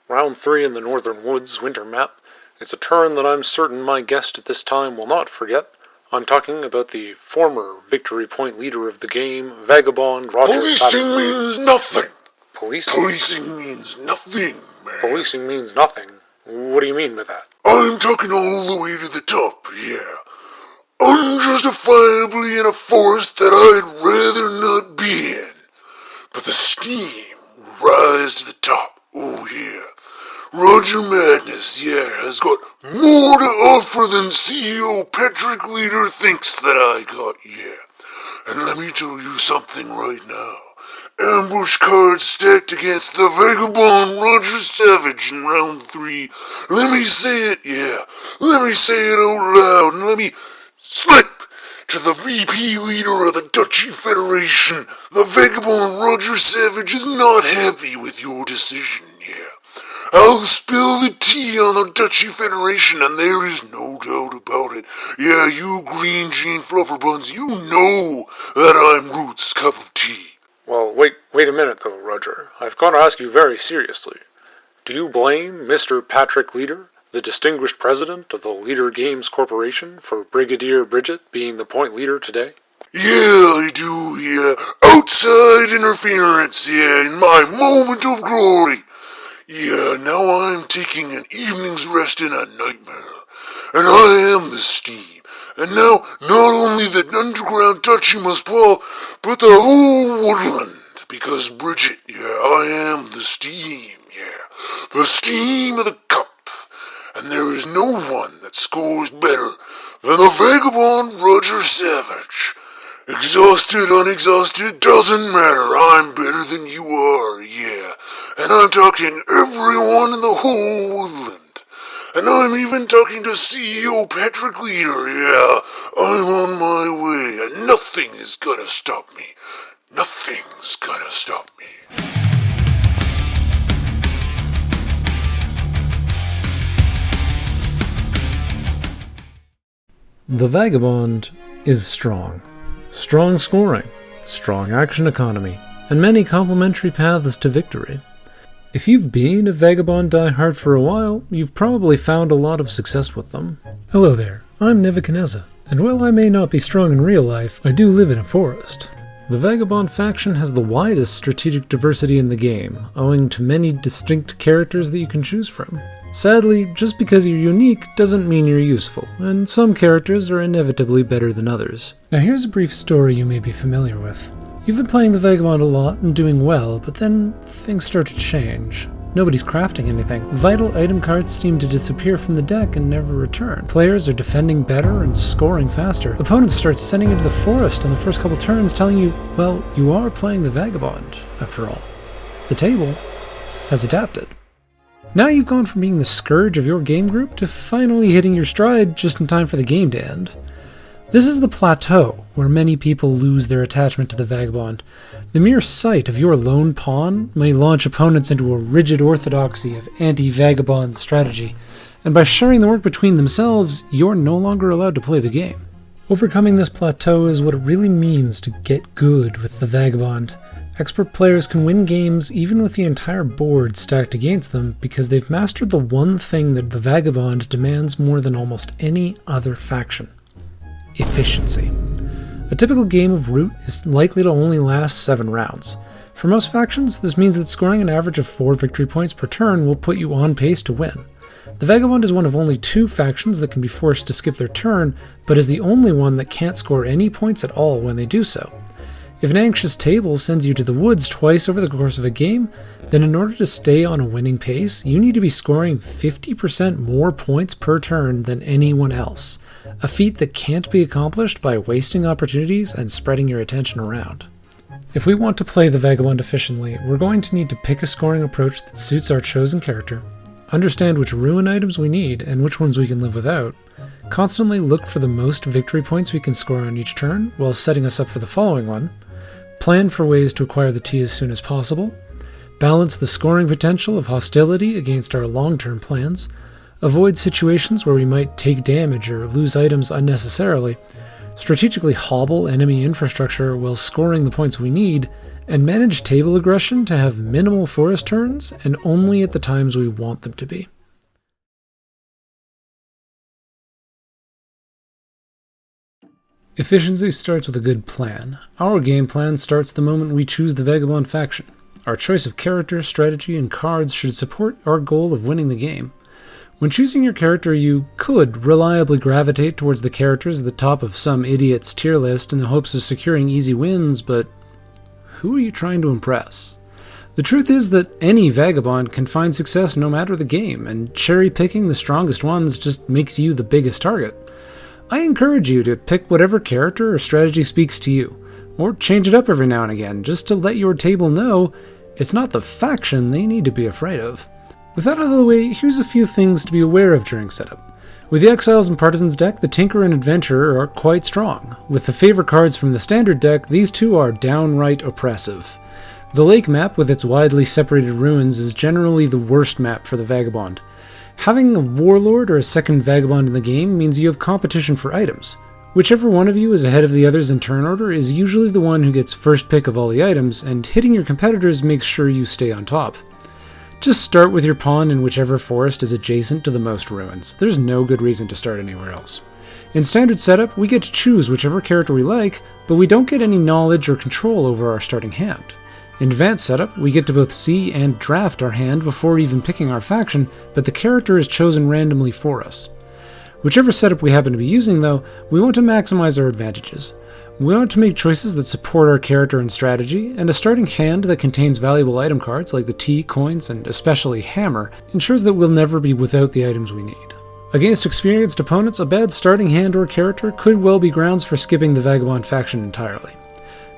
Round 3 in the Northern Woods winter map. It's a turn that I'm certain my guest at this time will not forget. I'm talking about the former victory point leader of the game, Vagabond Roger Policing means nothing. Policing? Policing means nothing, man. Policing means nothing? What do you mean by that? I'm talking all the way to the top, yeah. Unjustifiably in a forest that I'd rather not be in. But the steam will rise to the top, oh yeah. Roger Madness, yeah, has got more to offer than CEO Patrick Leader thinks that I got, yeah. And let me tell you something right now. Ambush cards stacked against the Vagabond Roger Savage in round 3. Let me say it, yeah. Let me say it out loud, and let me slip to the VP leader of the Duchy Federation. The Vagabond Roger Savage is not happy with your decision, yeah. I'll spill the tea on the Duchy Federation, and there is no doubt about it. Yeah, you green jean flufferbuns, you know that I'm Root's cup of tea. Well, wait a minute though, Roger. I've got to ask you very seriously. Do you blame Mr. Patrick Leader, the distinguished president of the Leader Games Corporation, for Brigadier Bridget being the point leader today? Yeah, I do, yeah. Outside interference, yeah, in my moment of glory. Yeah, now I'm taking an evening's rest in a nightmare. And I am the steam. And now, not only the underground Duchy must fall, but the whole woodland. Because Bridget, yeah, I am the steam, yeah. The steam of the cup. And there is no one that scores better than the Vagabond Roger Savage. Exhausted, unexhausted, doesn't matter. I'm better than you are, yeah. And I'm talking everyone in the whole woodland. And I'm even talking to CEO Patrick Leader, yeah. I'm on my way, and nothing is gonna stop me. Nothing's gonna stop me. The Vagabond is strong. Strong scoring, strong action economy, and many complementary paths to victory. If you've been a Vagabond diehard for a while, you've probably found a lot of success with them. Hello there, I'm Nevakanezah, and while I may not be strong in real life, I do live in a forest. The Vagabond faction has the widest strategic diversity in the game, owing to many distinct characters that you can choose from. Sadly, just because you're unique doesn't mean you're useful, and some characters are inevitably better than others. Now here's a brief story you may be familiar with. You've been playing the Vagabond a lot and doing well, but then things start to change. Nobody's crafting anything. Vital item cards seem to disappear from the deck and never return. Players are defending better and scoring faster. Opponents start sending into the forest on the first couple turns, telling you, well, you are playing the Vagabond, after all. The table has adapted. Now you've gone from being the scourge of your game group to finally hitting your stride just in time for the game to end. This is the plateau where many people lose their attachment to the Vagabond. The mere sight of your lone pawn may launch opponents into a rigid orthodoxy of anti-Vagabond strategy, and by sharing the work between themselves, you're no longer allowed to play the game. Overcoming this plateau is what it really means to get good with the Vagabond. Expert players can win games even with the entire board stacked against them because they've mastered the one thing that the Vagabond demands more than almost any other faction: efficiency. A typical game of Root is likely to only last 7 rounds. For most factions, this means that scoring an average of 4 victory points per turn will put you on pace to win. The Vagabond is one of only 2 factions that can be forced to skip their turn, but is the only one that can't score any points at all when they do so. If an anxious table sends you to the woods twice over the course of a game, then in order to stay on a winning pace, you need to be scoring 50% more points per turn than anyone else, a feat that can't be accomplished by wasting opportunities and spreading your attention around. If we want to play the Vagabond efficiently, we're going to need to pick a scoring approach that suits our chosen character, understand which ruin items we need and which ones we can live without, constantly look for the most victory points we can score on each turn while setting us up for the following one, plan for ways to acquire the tea as soon as possible, balance the scoring potential of hostility against our long-term plans, avoid situations where we might take damage or lose items unnecessarily, strategically hobble enemy infrastructure while scoring the points we need, and manage table aggression to have minimal forest turns and only at the times we want them to be. Efficiency starts with a good plan. Our game plan starts the moment we choose the Vagabond faction. Our choice of character, strategy, and cards should support our goal of winning the game. When choosing your character, you could reliably gravitate towards the characters at the top of some idiot's tier list in the hopes of securing easy wins, but who are you trying to impress? The truth is that any Vagabond can find success no matter the game, and cherry-picking the strongest ones just makes you the biggest target. I encourage you to pick whatever character or strategy speaks to you, or change it up every now and again, just to let your table know it's not the faction they need to be afraid of. With that out of the way, here's a few things to be aware of during setup. With the Exiles and Partisans deck, the Tinker and Adventurer are quite strong. With the favor cards from the Standard deck, these two are downright oppressive. The Lake map, with its widely separated ruins, is generally the worst map for the Vagabond. Having a Warlord or a second Vagabond in the game means you have competition for items. Whichever one of you is ahead of the others in turn order is usually the one who gets first pick of all the items, and hitting your competitors makes sure you stay on top. Just start with your pawn in whichever forest is adjacent to the most ruins. There's no good reason to start anywhere else. In standard setup, we get to choose whichever character we like, but we don't get any knowledge or control over our starting hand. In advanced setup, we get to both see and draft our hand before even picking our faction, but the character is chosen randomly for us. Whichever setup we happen to be using, though, we want to maximize our advantages. We want to make choices that support our character and strategy, and a starting hand that contains valuable item cards like the tea, coins, and especially hammer ensures that we'll never be without the items we need. Against experienced opponents, a bad starting hand or character could well be grounds for skipping the Vagabond faction entirely.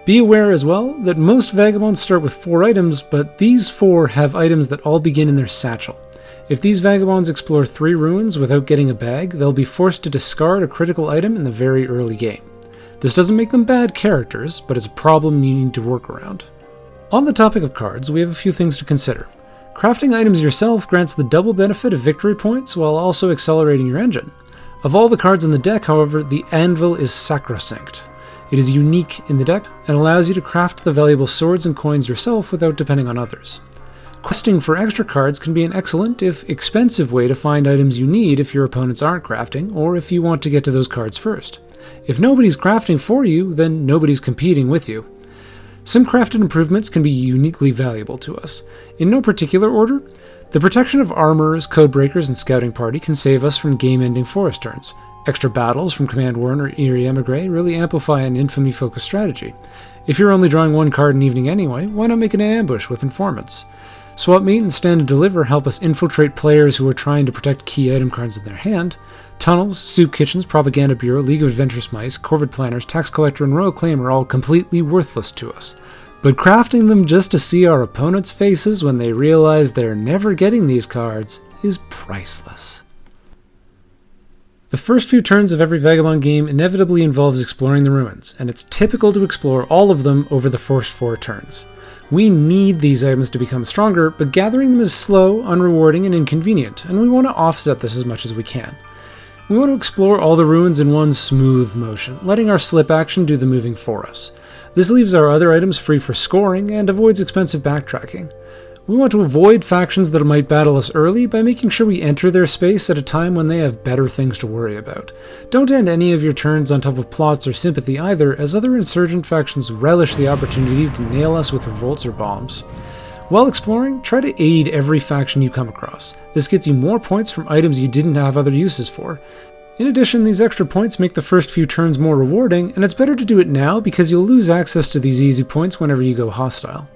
Be aware as well that most Vagabonds start with 4 items, but these 4 have items that all begin in their satchel. If these Vagabonds explore 3 ruins without getting a bag, they'll be forced to discard a critical item in the very early game. This doesn't make them bad characters, but it's a problem you need to work around. On the topic of cards, we have a few things to consider. Crafting items yourself grants the double benefit of victory points while also accelerating your engine. Of all the cards in the deck, however, the Anvil is sacrosanct. It is unique in the deck and allows you to craft the valuable swords and coins yourself without depending on others. Questing for extra cards can be an excellent, if expensive, way to find items you need if your opponents aren't crafting, or if you want to get to those cards first. If nobody's crafting for you, then nobody's competing with you. Some crafted improvements can be uniquely valuable to us. In no particular order, the protection of armorers, codebreakers, and scouting party can save us from game-ending forest turns. Extra battles from Command Warren or Eerie Emigre really amplify an infamy-focused strategy. If you're only drawing 1 card an evening anyway, why not make it an ambush with informants? Swap Meet and Stand and Deliver help us infiltrate players who are trying to protect key item cards in their hand. Tunnels, Soup Kitchens, Propaganda Bureau, League of Adventurous Mice, Corvid Planners, Tax Collector, and Royal Claim are all completely worthless to us. But crafting them just to see our opponents' faces when they realize they're never getting these cards is priceless. The first few turns of every Vagabond game inevitably involves exploring the ruins, and it's typical to explore all of them over the first 4 turns. We need these items to become stronger, but gathering them is slow, unrewarding, and inconvenient, and we want to offset this as much as we can. We want to explore all the ruins in one smooth motion, letting our slip action do the moving for us. This leaves our other items free for scoring and avoids expensive backtracking. We want to avoid factions that might battle us early by making sure we enter their space at a time when they have better things to worry about. Don't end any of your turns on top of plots or sympathy either, as other insurgent factions relish the opportunity to nail us with revolts or bombs. While exploring, try to aid every faction you come across. This gets you more points from items you didn't have other uses for. In addition, these extra points make the first few turns more rewarding, and it's better to do it now because you'll lose access to these easy points whenever you go hostile.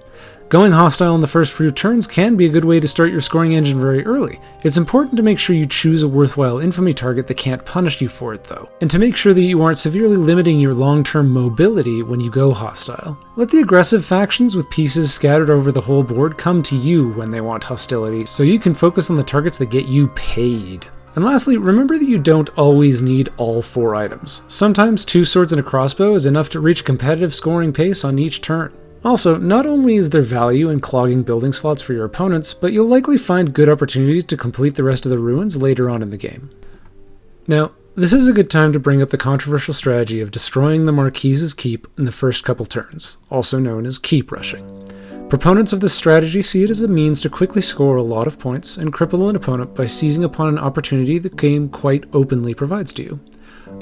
Going hostile in the first few turns can be a good way to start your scoring engine very early. It's important to make sure you choose a worthwhile infamy target that can't punish you for it though, and to make sure that you aren't severely limiting your long-term mobility when you go hostile. Let the aggressive factions with pieces scattered over the whole board come to you when they want hostility, so you can focus on the targets that get you paid. And lastly, remember that you don't always need all 4 items. Sometimes 2 swords and a crossbow is enough to reach a competitive scoring pace on each turn. Also, not only is there value in clogging building slots for your opponents, but you'll likely find good opportunities to complete the rest of the ruins later on in the game. Now, This is a good time to bring up the controversial strategy of destroying the Marquise's keep in the first couple turns, also known as keep rushing. Proponents of this strategy see it as a means to quickly score a lot of points and cripple an opponent by seizing upon an opportunity the game quite openly provides to you.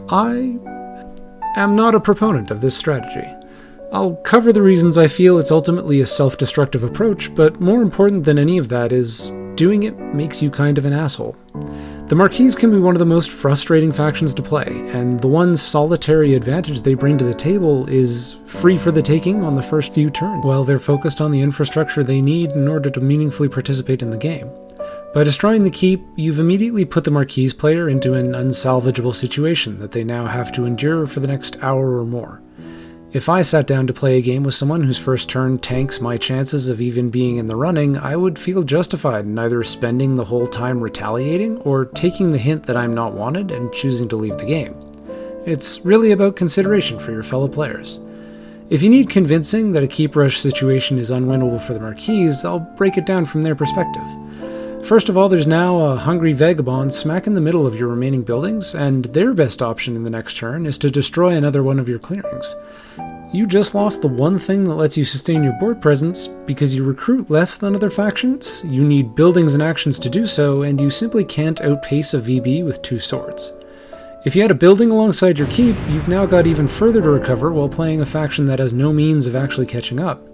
I am not a proponent of this strategy. I'll cover the reasons I feel it's ultimately a self-destructive approach, but more important than any of that is, doing it makes you kind of an asshole. The Marquise can be one of the most frustrating factions to play, and the one solitary advantage they bring to the table is free for the taking on the first few turns, while they're focused on the infrastructure they need in order to meaningfully participate in the game. By destroying the keep, you've immediately put the Marquise player into an unsalvageable situation that they now have to endure for the next hour or more. If I sat down to play a game with someone whose first turn tanks my chances of even being in the running, I would feel justified in either spending the whole time retaliating or taking the hint that I'm not wanted and choosing to leave the game. It's really about consideration for your fellow players. If you need convincing that a keep rush situation is unwinnable for the Marquise, I'll break it down from their perspective. First of all, there's now a hungry Vagabond smack in the middle of your remaining buildings, and their best option in the next turn is to destroy another one of your clearings. You just lost the one thing that lets you sustain your board presence because you recruit less than other factions, you need buildings and actions to do so, and you simply can't outpace a VB with 2 swords. If you had a building alongside your keep, you've now got even further to recover while playing a faction that has no means of actually catching up.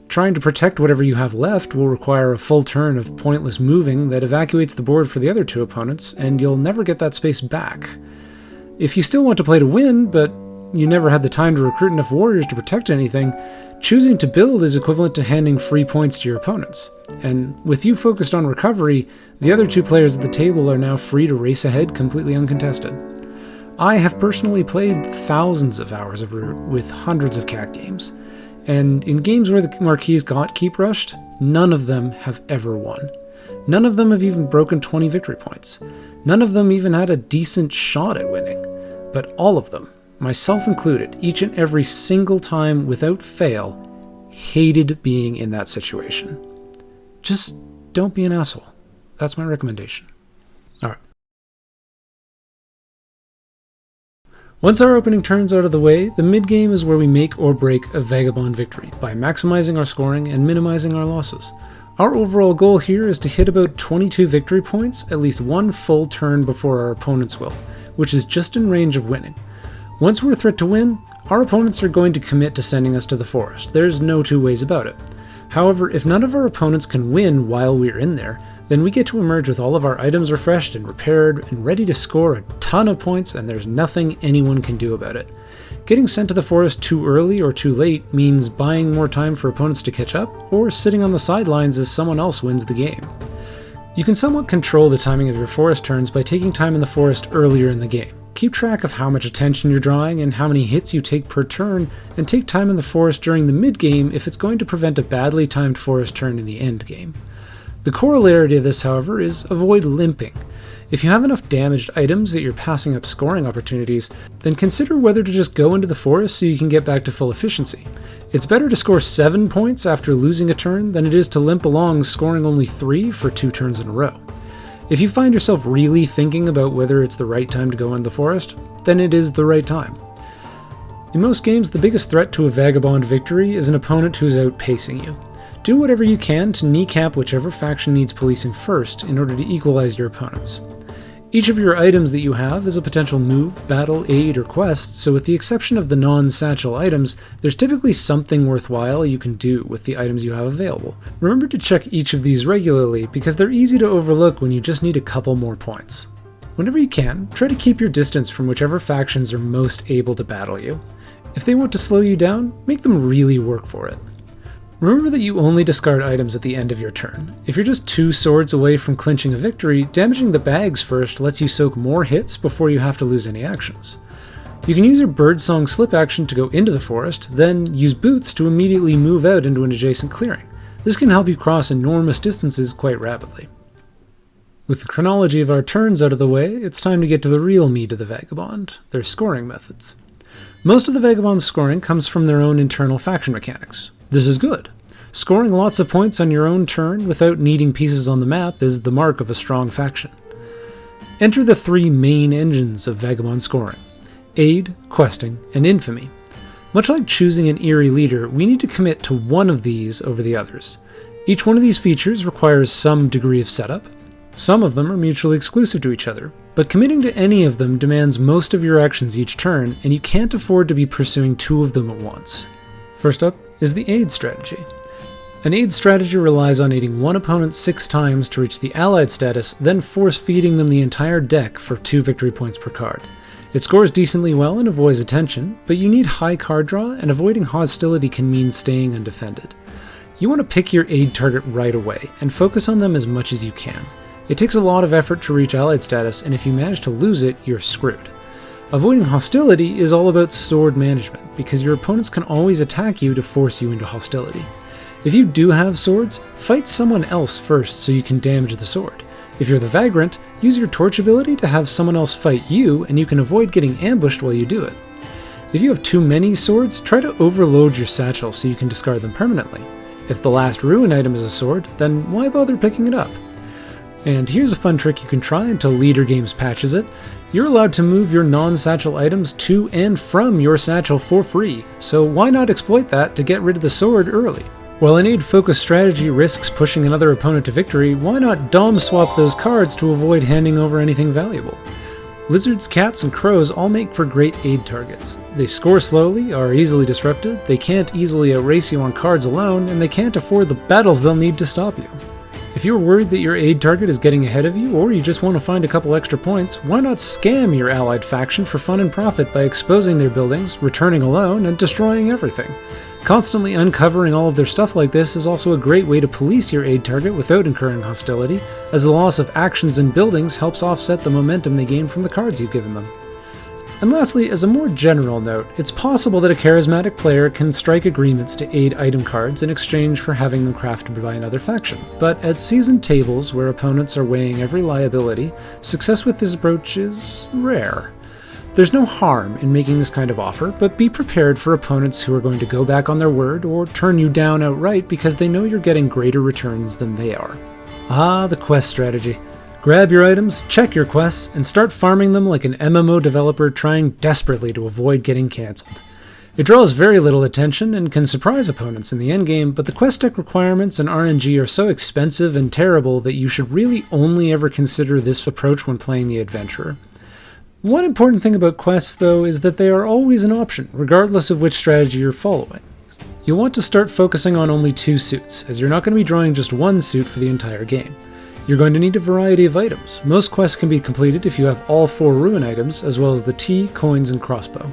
Trying to protect whatever you have left will require a full turn of pointless moving that evacuates the board for the other 2 opponents, and you'll never get that space back. If you still want to play to win, but you never had the time to recruit enough warriors to protect anything, choosing to build is equivalent to handing free points to your opponents. And with you focused on recovery, the other 2 players at the table are now free to race ahead completely uncontested. I have personally played thousands of hours of Root with hundreds of cat games, and in games where the Marquise got keep rushed, none of them have ever won. None of them have even broken 20 victory points. None of them even had a decent shot at winning. But all of them, myself included, each and every single time without fail, hated being in that situation. Just don't be an asshole. That's my recommendation. Alright. Once our opening turn's out of the way, the mid-game is where we make or break a Vagabond victory by maximizing our scoring and minimizing our losses. Our overall goal here is to hit about 22 victory points at least one full turn before our opponents will, which is just in range of winning. Once we're a threat to win, our opponents are going to commit to sending us to the forest. There's no 2 ways about it. However, if none of our opponents can win while we're in there, then we get to emerge with all of our items refreshed and repaired and ready to score a ton of points, and there's nothing anyone can do about it. Getting sent to the forest too early or too late means buying more time for opponents to catch up, or sitting on the sidelines as someone else wins the game. You can somewhat control the timing of your forest turns by taking time in the forest earlier in the game. Keep track of how much attention you're drawing and how many hits you take per turn, and take time in the forest during the mid-game if it's going to prevent a badly timed forest turn in the end game. The corollary to this, however, is avoid limping. If you have enough damaged items that you're passing up scoring opportunities, then consider whether to just go into the forest so you can get back to full efficiency. It's better to score 7 points after losing a turn than it is to limp along scoring only 3 for 2 turns in a row. If you find yourself really thinking about whether it's the right time to go in the forest, then it is the right time. In most games, the biggest threat to a Vagabond victory is an opponent who's outpacing you. Do whatever you can to kneecap whichever faction needs policing first in order to equalize your opponents. Each of your items that you have is a potential move, battle, aid, or quest, so with the exception of the non-satchel items, there's typically something worthwhile you can do with the items you have available. Remember to check each of these regularly because they're easy to overlook when you just need a couple more points. Whenever you can, try to keep your distance from whichever factions are most able to battle you. If they want to slow you down, make them really work for it. Remember that you only discard items at the end of your turn. If you're just 2 swords away from clinching a victory, damaging the bags first lets you soak more hits before you have to lose any actions. You can use your Birdsong slip action to go into the forest, then use boots to immediately move out into an adjacent clearing. This can help you cross enormous distances quite rapidly. With the chronology of our turns out of the way, it's time to get to the real meat of the Vagabond, their scoring methods. Most of the Vagabond's scoring comes from their own internal faction mechanics. This is good. Scoring lots of points on your own turn without needing pieces on the map is the mark of a strong faction. Enter the three main engines of Vagabond scoring: aid, questing, and infamy. Much like choosing an eerie leader, we need to commit to one of these over the others. Each one of these features requires some degree of setup. Some of them are mutually exclusive to each other, but committing to any of them demands most of your actions each turn, and you can't afford to be pursuing two of them at once. First up is the aid strategy. An aid strategy relies on aiding one opponent 6 times to reach the allied status, then force-feeding them the entire deck for 2 victory points per card. It scores decently well and avoids attention, but you need high card draw, and avoiding hostility can mean staying undefended. You want to pick your aid target right away, and focus on them as much as you can. It takes a lot of effort to reach allied status, and if you manage to lose it, you're screwed. Avoiding hostility is all about sword management, because your opponents can always attack you to force you into hostility. If you do have swords, fight someone else first so you can damage the sword. If you're the Vagrant, use your torch ability to have someone else fight you, and you can avoid getting ambushed while you do it. If you have too many swords, try to overload your satchel so you can discard them permanently. If the last ruin item is a sword, then why bother picking it up? And here's a fun trick you can try until Leader Games patches it. You're allowed to move your non-satchel items to and from your satchel for free, so why not exploit that to get rid of the sword early? While an aid-focused strategy risks pushing another opponent to victory, why not dom swap those cards to avoid handing over anything valuable? Lizards, cats, and crows all make for great aid targets. They score slowly, are easily disrupted, they can't easily outrace you on cards alone, and they can't afford the battles they'll need to stop you. If you're worried that your aid target is getting ahead of you, or you just want to find a couple extra points, why not scam your allied faction for fun and profit by exposing their buildings, returning alone, and destroying everything? Constantly uncovering all of their stuff like this is also a great way to police your aid target without incurring hostility, as the loss of actions and buildings helps offset the momentum they gain from the cards you've given them. And lastly, as a more general note, it's possible that a charismatic player can strike agreements to aid item cards in exchange for having them crafted by another faction, but at seasoned tables where opponents are weighing every liability, success with this approach is rare. There's no harm in making this kind of offer, but be prepared for opponents who are going to go back on their word or turn you down outright because they know you're getting greater returns than they are. Ah, the quest strategy. Grab your items, check your quests, and start farming them like an MMO developer trying desperately to avoid getting cancelled. It draws very little attention and can surprise opponents in the endgame, but the quest deck requirements and RNG are so expensive and terrible that you should really only ever consider this approach when playing the adventurer. One important thing about quests, though, is that they are always an option, regardless of which strategy you're following. You'll want to start focusing on only 2 suits, as you're not going to be drawing just one suit for the entire game. You're going to need a variety of items. Most quests can be completed if you have all 4 ruin items, as well as the tea, coins, and crossbow.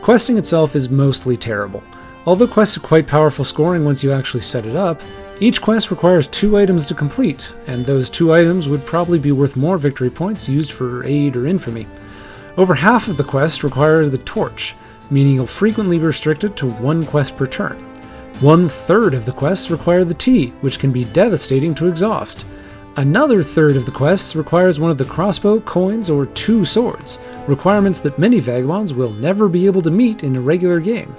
Questing itself is mostly terrible. Although quests are quite powerful scoring once you actually set it up, each quest requires 2 items to complete, and those 2 items would probably be worth more victory points used for aid or infamy. Over half of the quests require the torch, meaning you'll frequently be restricted to 1 quest per turn. 1/3 of the quests require the tea, which can be devastating to exhaust. Another third of the quests requires one of the crossbow, coins, or 2 swords, requirements that many vagabonds will never be able to meet in a regular game.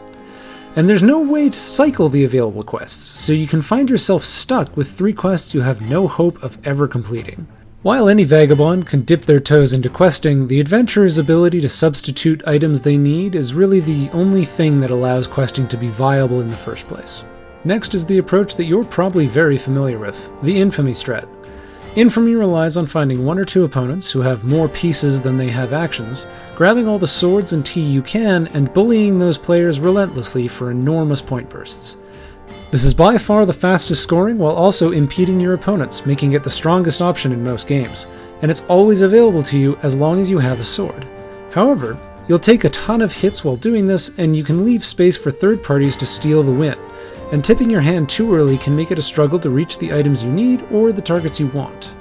And there's no way to cycle the available quests, so you can find yourself stuck with 3 quests you have no hope of ever completing. While any vagabond can dip their toes into questing, the adventurer's ability to substitute items they need is really the only thing that allows questing to be viable in the first place. Next is the approach that you're probably very familiar with, the infamy strat. Infamy relies on finding 1 or 2 opponents who have more pieces than they have actions, grabbing all the swords and tea you can, and bullying those players relentlessly for enormous point bursts. This is by far the fastest scoring while also impeding your opponents, making it the strongest option in most games, and it's always available to you as long as you have a sword. However, you'll take a ton of hits while doing this, and you can leave space for third parties to steal the win, and tipping your hand too early can make it a struggle to reach the items you need or the targets you want.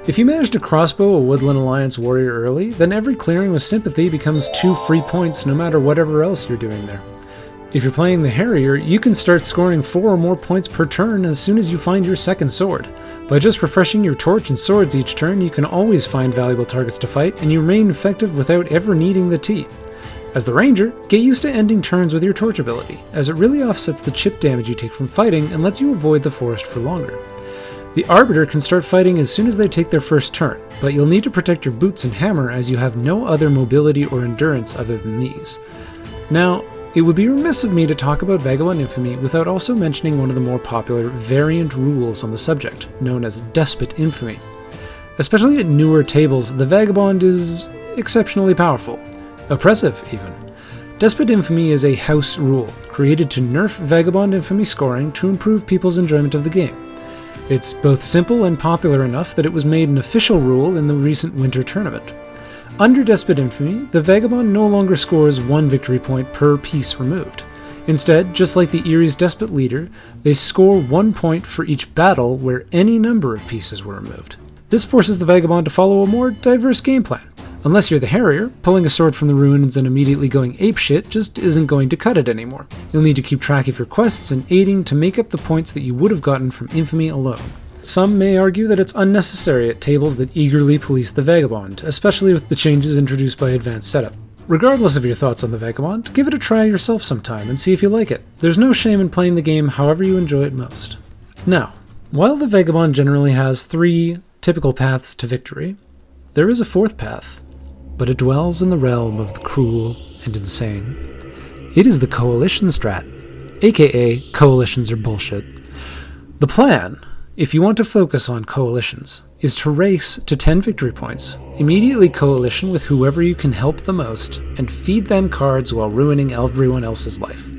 If you manage to crossbow a Woodland Alliance warrior early, then every clearing with sympathy becomes 2 free points no matter whatever else you're doing there. If you're playing the Harrier, you can start scoring 4 or more points per turn as soon as you find your second sword. By just refreshing your torch and swords each turn, you can always find valuable targets to fight, and you remain effective without ever needing the tea. As the Ranger, get used to ending turns with your torch ability, as it really offsets the chip damage you take from fighting and lets you avoid the forest for longer. The Arbiter can start fighting as soon as they take their first turn, but you'll need to protect your boots and hammer as you have no other mobility or endurance other than these. Now, it would be remiss of me to talk about Vagabond Infamy without also mentioning one of the more popular variant rules on the subject, known as Despot Infamy. Especially at newer tables, the Vagabond is exceptionally powerful. Oppressive, even. Despot Infamy is a house rule, created to nerf Vagabond Infamy scoring to improve people's enjoyment of the game. It's both simple and popular enough that it was made an official rule in the recent winter tournament. Under Despot Infamy, the Vagabond no longer scores 1 victory point per piece removed. Instead, just like the Erie's Despot leader, they score 1 point for each battle where any number of pieces were removed. This forces the Vagabond to follow a more diverse game plan. Unless you're the Harrier, pulling a sword from the ruins and immediately going apeshit just isn't going to cut it anymore. You'll need to keep track of your quests and aiding to make up the points that you would have gotten from Infamy alone. Some may argue that it's unnecessary at tables that eagerly police the Vagabond, especially with the changes introduced by Advanced Setup. Regardless of your thoughts on the Vagabond, give it a try yourself sometime and see if you like it. There's no shame in playing the game however you enjoy it most. Now, while the Vagabond generally has 3 typical paths to victory, there is a 4th path, but it dwells in the realm of the cruel and insane. It is the Coalition strat, aka coalitions are bullshit. The plan, if you want to focus on coalitions, is to race to 10 victory points, immediately coalition with whoever you can help the most, and feed them cards while ruining everyone else's life.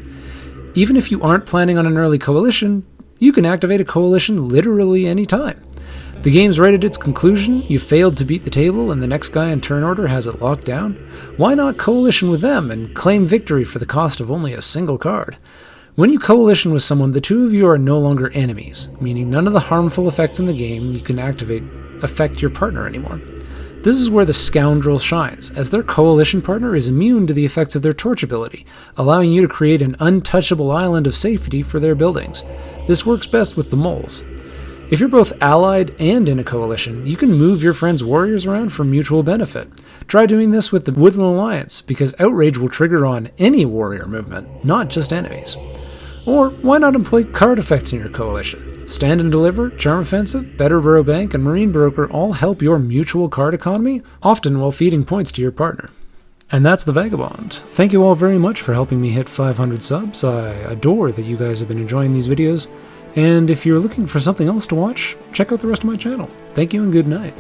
Even if you aren't planning on an early coalition, you can activate a coalition literally any time. The game's right at its conclusion, you failed to beat the table and the next guy in turn order has it locked down. Why not coalition with them and claim victory for the cost of only a single card? When you coalition with someone, the two of you are no longer enemies, meaning none of the harmful effects in the game you can activate affect your partner anymore. This is where the Scoundrel shines, as their coalition partner is immune to the effects of their torch ability, allowing you to create an untouchable island of safety for their buildings. This works best with the moles. If you're both allied and in a coalition, you can move your friend's warriors around for mutual benefit. Try doing this with the Woodland Alliance, because Outrage will trigger on any warrior movement, not just enemies. Or why not employ card effects in your coalition? Stand and Deliver, Charm Offensive, Better Burrow Bank, and Marine Broker all help your mutual card economy, often while feeding points to your partner. And that's the Vagabond. Thank you all very much for helping me hit 500 subs. I adore that you guys have been enjoying these videos. And if you're looking for something else to watch, check out the rest of my channel. Thank you and good night.